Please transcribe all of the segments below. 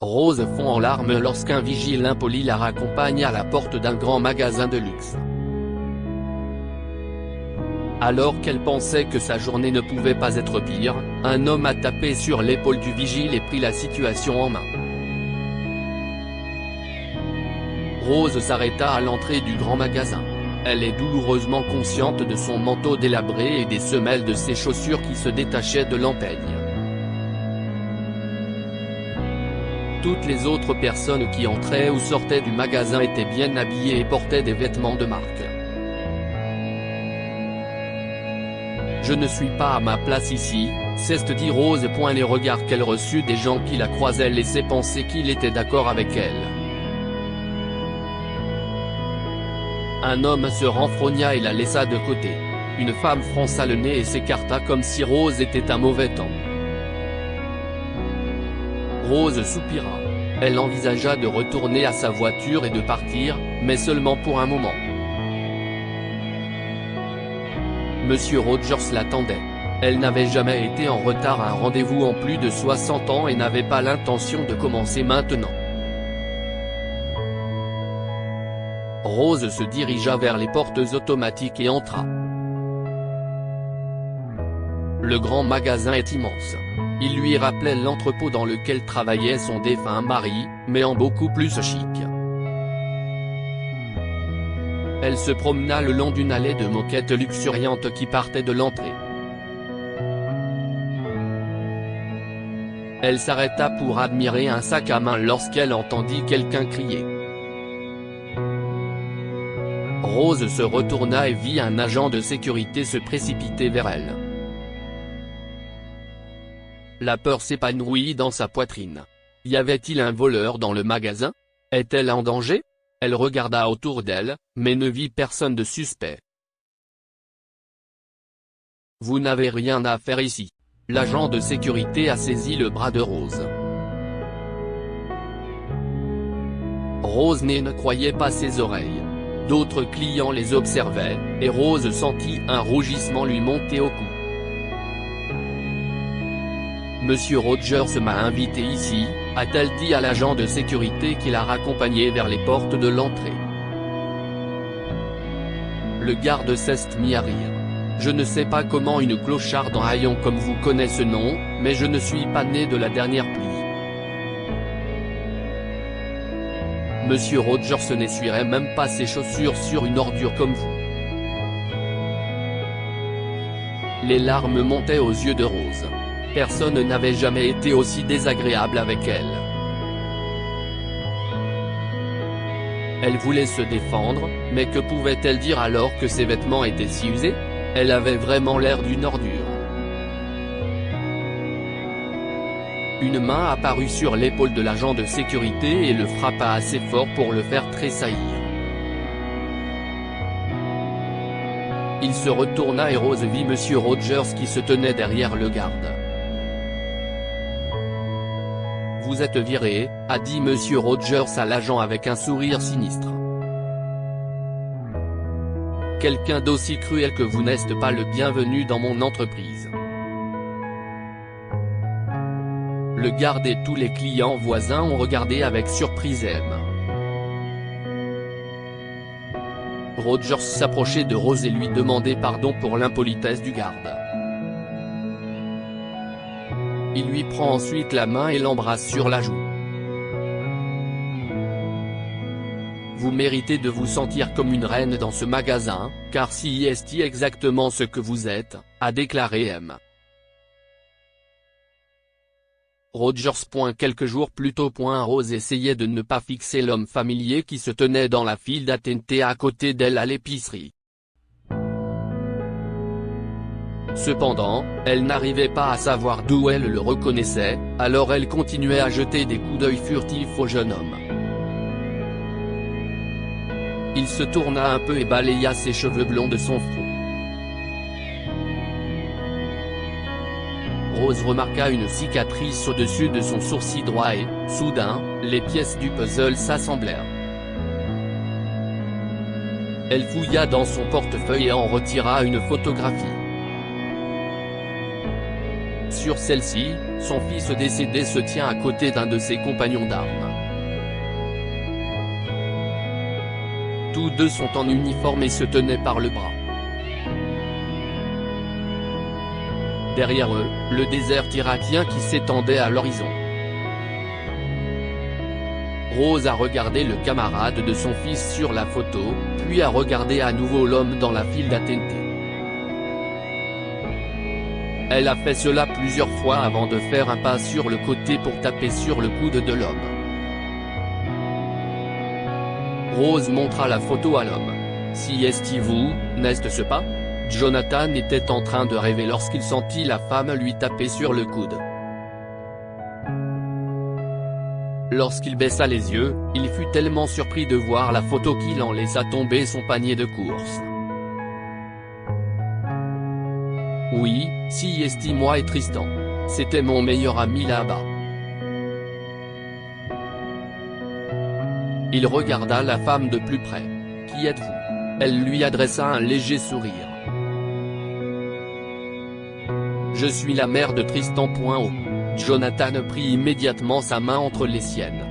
Rose fond en larmes lorsqu'un vigile impoli la raccompagne à la porte d'un grand magasin de luxe. Alors qu'elle pensait que sa journée ne pouvait pas être pire, un homme a tapé sur l'épaule du vigile et pris la situation en main. Rose s'arrêta à l'entrée du grand magasin. Elle est douloureusement consciente de son manteau délabré et des semelles de ses chaussures qui se détachaient de l'empeigne. Toutes les autres personnes qui entraient ou sortaient du magasin étaient bien habillées et portaient des vêtements de marque. « Je ne suis pas à ma place ici », s'est-dit Rose. Les regards qu'elle reçut des gens qui la croisaient laissaient penser qu'il était d'accord avec elle. Un homme se renfrogna et la laissa de côté. Une femme fronça le nez et s'écarta comme si Rose était un mauvais temps. Rose soupira. Elle envisagea de retourner à sa voiture et de partir, mais seulement pour un moment. Monsieur Rogers l'attendait. Elle n'avait jamais été en retard à un rendez-vous en plus de 60 ans et n'avait pas l'intention de commencer maintenant. Rose se dirigea vers les portes automatiques et entra. Le grand magasin est immense. Il lui rappelait l'entrepôt dans lequel travaillait son défunt mari, mais en beaucoup plus chic. Elle se promena le long d'une allée de moquettes luxuriantes qui partait de l'entrée. Elle s'arrêta pour admirer un sac à main lorsqu'elle entendit quelqu'un crier. Rose se retourna et vit un agent de sécurité se précipiter vers elle. La peur s'épanouit dans sa poitrine. Y avait-il un voleur dans le magasin? Est-elle en danger? Elle regarda autour d'elle, mais ne vit personne de suspect. « Vous n'avez rien à faire ici. » L'agent de sécurité a saisi le bras de Rose. Rose ne croyait pas ses oreilles. D'autres clients les observaient, et Rose sentit un rougissement lui monter au cou. « Monsieur Rogers m'a invité ici », a-t-elle dit à l'agent de sécurité qui la raccompagnait vers les portes de l'entrée. Le garde s'est mis à rire. « Je ne sais pas comment une clocharde en haillons comme vous connaît ce nom, mais je ne suis pas né de la dernière pluie. Monsieur Rogers n'essuierait même pas ses chaussures sur une ordure comme vous. » Les larmes montaient aux yeux de Rose. Personne n'avait jamais été aussi désagréable avec elle. Elle voulait se défendre, mais que pouvait-elle dire alors que ses vêtements étaient si usés? Elle avait vraiment l'air d'une ordure. Une main apparut sur l'épaule de l'agent de sécurité et le frappa assez fort pour le faire tressaillir. Il se retourna et Rose vit Monsieur Rogers qui se tenait derrière le garde. « Vous êtes viré », a dit Monsieur Rogers à l'agent avec un sourire sinistre. « Quelqu'un d'aussi cruel que vous n'êtes pas le bienvenu dans mon entreprise. » Le garde et tous les clients voisins ont regardé avec surprise M. Rogers s'approchait de Rose et lui demandait pardon pour l'impolitesse du garde. Il lui prend ensuite la main et l'embrasse sur la joue. « Vous méritez de vous sentir comme une reine dans ce magasin, car si est exactement ce que vous êtes », a déclaré M. Rogers. Quelques jours plus tôt. Rose essayait de ne pas fixer l'homme familier qui se tenait dans la file d'attente à côté d'elle à l'épicerie. Cependant, elle n'arrivait pas à savoir d'où elle le reconnaissait, alors elle continuait à jeter des coups d'œil furtifs au jeune homme. Il se tourna un peu et balaya ses cheveux blonds de son front. Rose remarqua une cicatrice au-dessus de son sourcil droit et, soudain, les pièces du puzzle s'assemblèrent. Elle fouilla dans son portefeuille et en retira une photographie. Sur celle-ci, son fils décédé se tient à côté d'un de ses compagnons d'armes. Tous deux sont en uniforme et se tenaient par le bras. Derrière eux, le désert irakien qui s'étendait à l'horizon. Rose a regardé le camarade de son fils sur la photo, puis a regardé à nouveau l'homme dans la file d'attente. Elle a fait cela plusieurs fois avant de faire un pas sur le côté pour taper sur le coude de l'homme. Rose montra la photo à l'homme. « Si est-ce vous, n'est-ce pas ?» Jonathan était en train de rêver lorsqu'il sentit la femme lui taper sur le coude. Lorsqu'il baissa les yeux, il fut tellement surpris de voir la photo qu'il en laissa tomber son panier de course. Oui, si est moi et Tristan. C'était mon meilleur ami là-bas. Il regarda la femme de plus près. « Qui êtes-vous » Elle lui adressa un léger sourire. « Je suis la mère de Tristan. » Jonathan prit immédiatement sa main entre les siennes.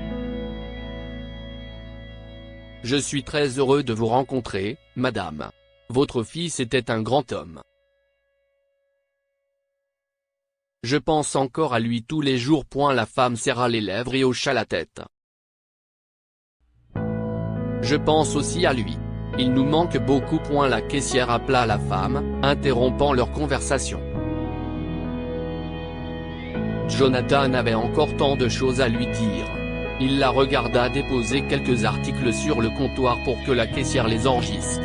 « Je suis très heureux de vous rencontrer, madame. Votre fils était un grand homme. Je pense encore à lui tous les jours. » La femme serra les lèvres et hocha la tête. « Je pense aussi à lui. Il nous manque beaucoup. » La caissière appela la femme, interrompant leur conversation. Jonathan avait encore tant de choses à lui dire. Il la regarda déposer quelques articles sur le comptoir pour que la caissière les enregistre.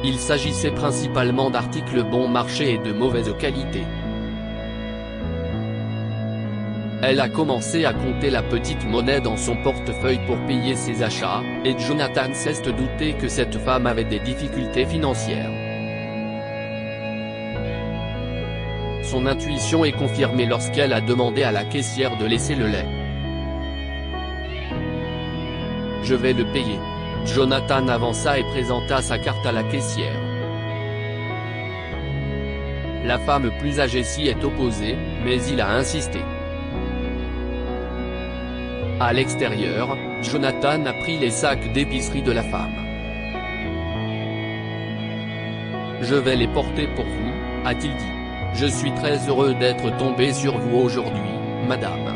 Il s'agissait principalement d'articles bon marché et de mauvaise qualité. Elle a commencé à compter la petite monnaie dans son portefeuille pour payer ses achats, et Jonathan s'est douté que cette femme avait des difficultés financières. Son intuition est confirmée lorsqu'elle a demandé à la caissière de laisser le lait. « Je vais le payer. » Jonathan avança et présenta sa carte à la caissière. La femme plus âgée s'y est opposée, mais il a insisté. À l'extérieur, Jonathan a pris les sacs d'épicerie de la femme. « Je vais les porter pour vous, » a-t-il dit. « Je suis très heureux d'être tombé sur vous aujourd'hui, madame.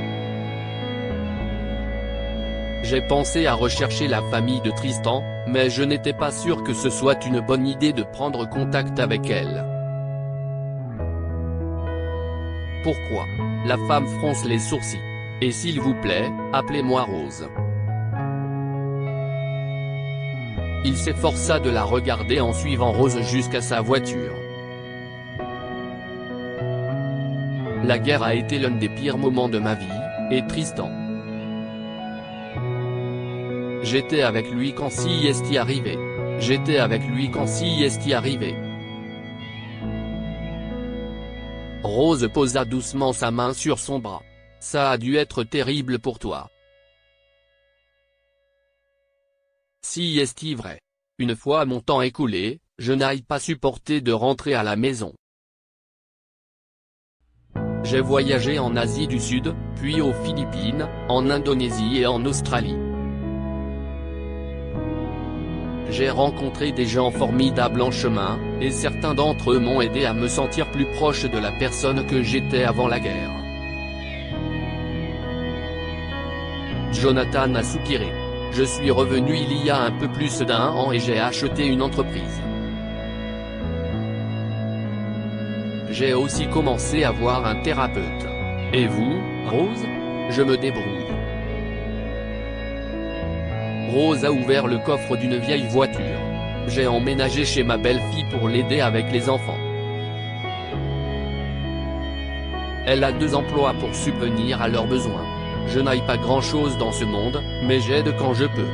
J'ai pensé à rechercher la famille de Tristan, mais je n'étais pas sûr que ce soit une bonne idée de prendre contact avec elle. » Pourquoi ? La femme fronce les sourcils. « Et s'il vous plaît, appelez-moi Rose. » Il s'efforça de la regarder en suivant Rose jusqu'à sa voiture. La guerre a été l'un des pires moments de ma vie, et Tristan. J'étais avec lui quand si est arrivé. J'étais avec lui quand si est arrivé. Rose posa doucement sa main sur son bras. Ça a dû être terrible pour toi. Si est vrai. Une fois mon temps écoulé, je n'aille pas supporter de rentrer à la maison. J'ai voyagé en Asie du Sud, puis aux Philippines, en Indonésie et en Australie. J'ai rencontré des gens formidables en chemin, et certains d'entre eux m'ont aidé à me sentir plus proche de la personne que j'étais avant la guerre. Jonathan a soupiré. Je suis revenu il y a un peu plus d'un an et j'ai acheté une entreprise. J'ai aussi commencé à voir un thérapeute. Et vous, Rose ? Je me débrouille. Rose a ouvert le coffre d'une vieille voiture. J'ai emménagé chez ma belle-fille pour l'aider avec les enfants. Elle a 2 emplois pour subvenir à leurs besoins. Je n'aille pas grand-chose dans ce monde, mais j'aide quand je peux.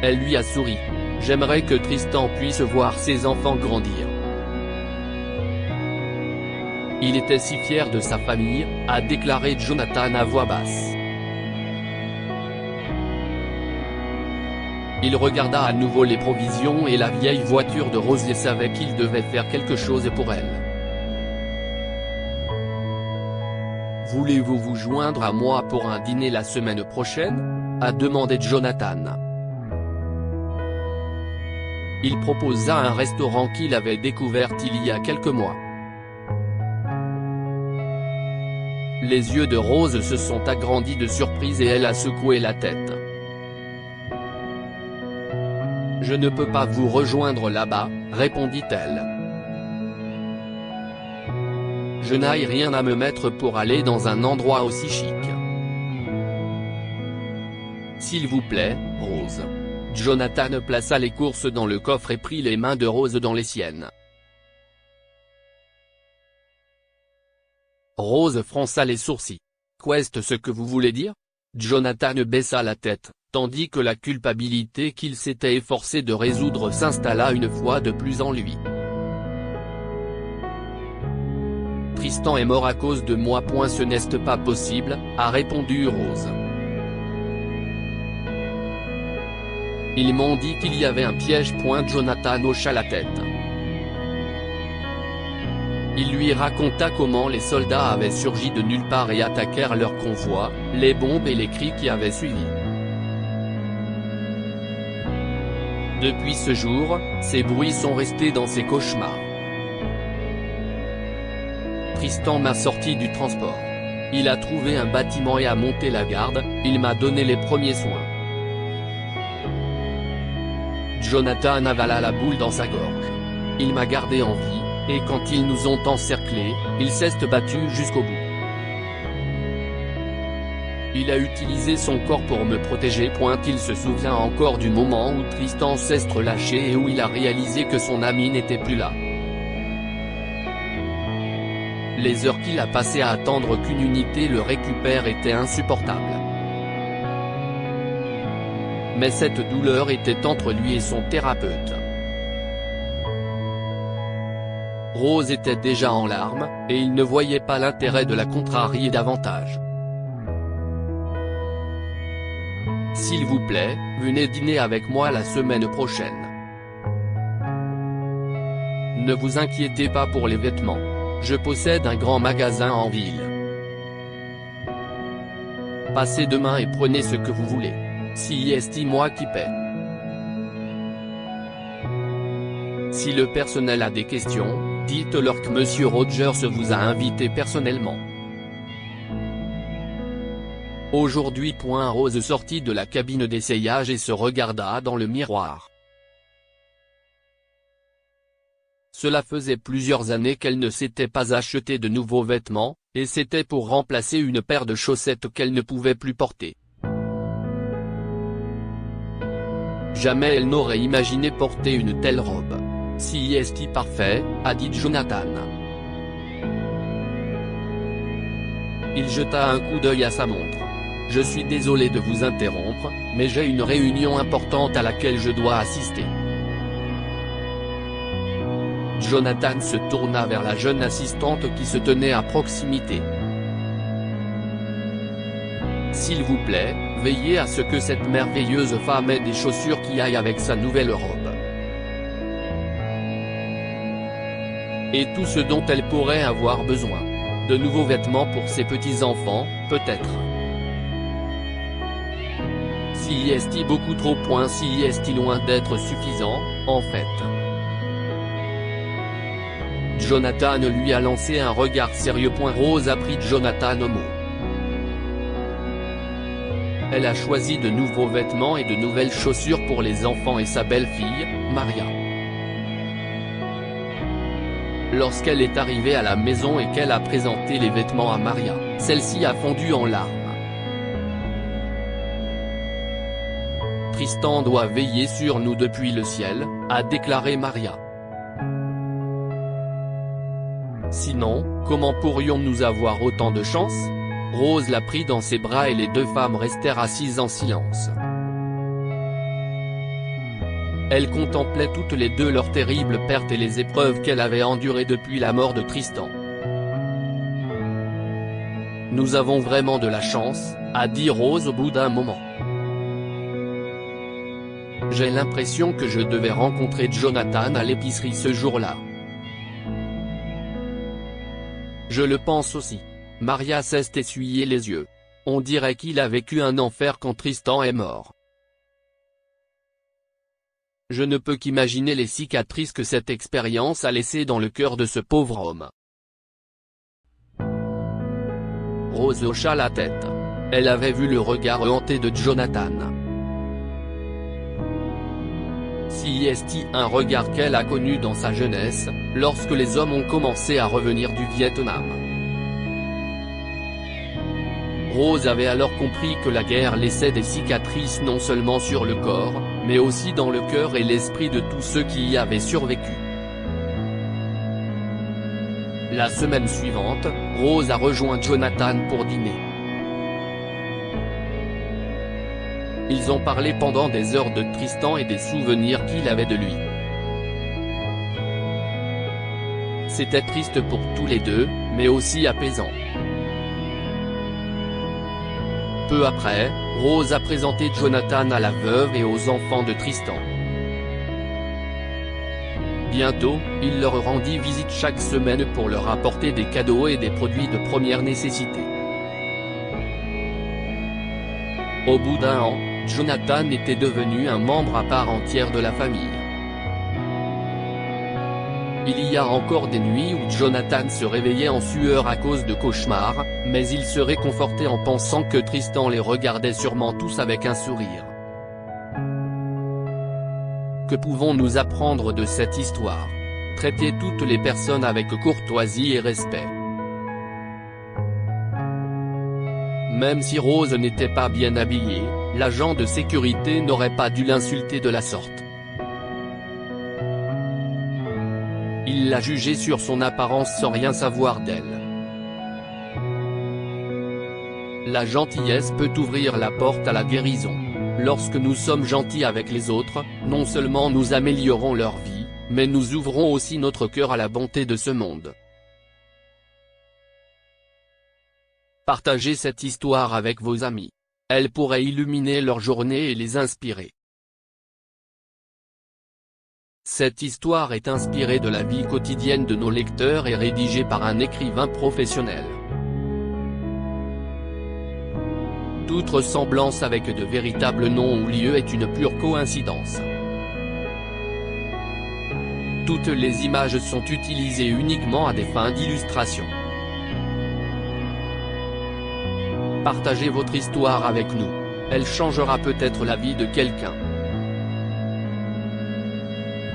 Elle lui a souri. J'aimerais que Tristan puisse voir ses enfants grandir. Il était si fier de sa famille, a déclaré Jonathan à voix basse. Il regarda à nouveau les provisions et la vieille voiture de Rose et savait qu'il devait faire quelque chose pour elle. « Voulez-vous vous joindre à moi pour un dîner la semaine prochaine ?» a demandé Jonathan. Il proposa un restaurant qu'il avait découvert il y a quelques mois. Les yeux de Rose se sont agrandis de surprise et elle a secoué la tête. « Je ne peux pas vous rejoindre là-bas, répondit-elle. Je n'ai rien à me mettre pour aller dans un endroit aussi chic. S'il vous plaît, Rose. » Jonathan plaça les courses dans le coffre et prit les mains de Rose dans les siennes. Rose fronça les sourcils. « Qu'est-ce ce que vous voulez dire ?» Jonathan baissa la tête, tandis que la culpabilité qu'il s'était efforcé de résoudre s'installa une fois de plus en lui. « Tristan est mort à cause de moi. Ce n'est pas possible, a répondu Rose. Ils m'ont dit qu'il y avait un piège. Jonathan hocha la tête. Il lui raconta comment les soldats avaient surgi de nulle part et attaquèrent leur convoi, les bombes et les cris qui avaient suivi. Depuis ce jour, ces bruits sont restés dans ses cauchemars. Tristan m'a sorti du transport. Il a trouvé un bâtiment et a monté la garde, il m'a donné les premiers soins. Jonathan avala la boule dans sa gorge. Il m'a gardé en vie, et quand ils nous ont encerclés, il s'est battu jusqu'au bout. Il a utilisé son corps pour me protéger. Il se souvient encore du moment où Tristan s'est relâché et où il a réalisé que son ami n'était plus là. Les heures qu'il a passées à attendre qu'une unité le récupère étaient insupportables. Mais cette douleur était entre lui et son thérapeute. Rose était déjà en larmes, et il ne voyait pas l'intérêt de la contrarier davantage. « S'il vous plaît, venez dîner avec moi la semaine prochaine. Ne vous inquiétez pas pour les vêtements. Je possède un grand magasin en ville. Passez demain et prenez ce que vous voulez. Si est moi qui paie. Si le personnel a des questions, dites-leur que Monsieur Rogers vous a invité personnellement. » Aujourd'hui. Rose sortit de la cabine d'essayage et se regarda dans le miroir. Cela faisait plusieurs années qu'elle ne s'était pas acheté de nouveaux vêtements, et c'était pour remplacer une paire de chaussettes qu'elle ne pouvait plus porter. Jamais elle n'aurait imaginé porter une telle robe. « Si est parfait », a dit Jonathan. Il jeta un coup d'œil à sa montre. « Je suis désolé de vous interrompre, mais j'ai une réunion importante à laquelle je dois assister. » Jonathan se tourna vers la jeune assistante qui se tenait à proximité. « S'il vous plaît, veillez à ce que cette merveilleuse femme ait des chaussures qui aillent avec sa nouvelle robe. Et tout ce dont elle pourrait avoir besoin. De nouveaux vêtements pour ses petits-enfants, peut-être. Si est beaucoup trop. Si est loin d'être suffisant, en fait. » Jonathan lui a lancé un regard sérieux. Rose a pris Jonathan au mot. Elle a choisi de nouveaux vêtements et de nouvelles chaussures pour les enfants et sa belle-fille, Maria. Lorsqu'elle est arrivée à la maison et qu'elle a présenté les vêtements à Maria, celle-ci a fondu en larmes. « Tristan doit veiller sur nous depuis le ciel », a déclaré Maria. « Sinon, comment pourrions-nous avoir autant de chance ?» Rose la prit dans ses bras et les deux femmes restèrent assises en silence. Elles contemplaient toutes les deux leur terrible perte et les épreuves qu'elle avait endurées depuis la mort de Tristan. « Nous avons vraiment de la chance, » a dit Rose au bout d'un moment. « J'ai l'impression que je devais rencontrer Jonathan à l'épicerie ce jour-là. Je le pense aussi. Maria s'est essuyé les yeux. On dirait qu'il a vécu un enfer quand Tristan est mort. Je ne peux qu'imaginer les cicatrices que cette expérience a laissées dans le cœur de ce pauvre homme. Rose hocha la tête. Elle avait vu le regard hanté de Jonathan. Si est un regard qu'elle a connu dans sa jeunesse, lorsque les hommes ont commencé à revenir du Vietnam. Rose avait alors compris que la guerre laissait des cicatrices non seulement sur le corps, mais aussi dans le cœur et l'esprit de tous ceux qui y avaient survécu. La semaine suivante, Rose a rejoint Jonathan pour dîner. Ils ont parlé pendant des heures de Tristan et des souvenirs qu'il avait de lui. C'était triste pour tous les deux, mais aussi apaisant. Peu après, Rose a présenté Jonathan à la veuve et aux enfants de Tristan. Bientôt, il leur rendit visite chaque semaine pour leur apporter des cadeaux et des produits de première nécessité. Au bout d'un an, Jonathan était devenu un membre à part entière de la famille. Il y a encore des nuits où Jonathan se réveillait en sueur à cause de cauchemars, mais il se réconfortait en pensant que Tristan les regardait sûrement tous avec un sourire. Que pouvons-nous apprendre de cette histoire? Traiter toutes les personnes avec courtoisie et respect. Même si Rose n'était pas bien habillée, l'agent de sécurité n'aurait pas dû l'insulter de la sorte. Il l'a jugée sur son apparence sans rien savoir d'elle. La gentillesse peut ouvrir la porte à la guérison. Lorsque nous sommes gentils avec les autres, non seulement nous améliorons leur vie, mais nous ouvrons aussi notre cœur à la bonté de ce monde. Partagez cette histoire avec vos amis. Elle pourrait illuminer leur journée et les inspirer. Cette histoire est inspirée de la vie quotidienne de nos lecteurs et rédigée par un écrivain professionnel. Toute ressemblance avec de véritables noms ou lieux est une pure coïncidence. Toutes les images sont utilisées uniquement à des fins d'illustration. Partagez votre histoire avec nous. Elle changera peut-être la vie de quelqu'un.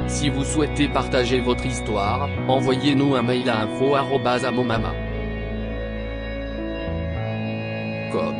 Si vous souhaitez partager votre histoire, envoyez-nous un mail à info@amomama.com.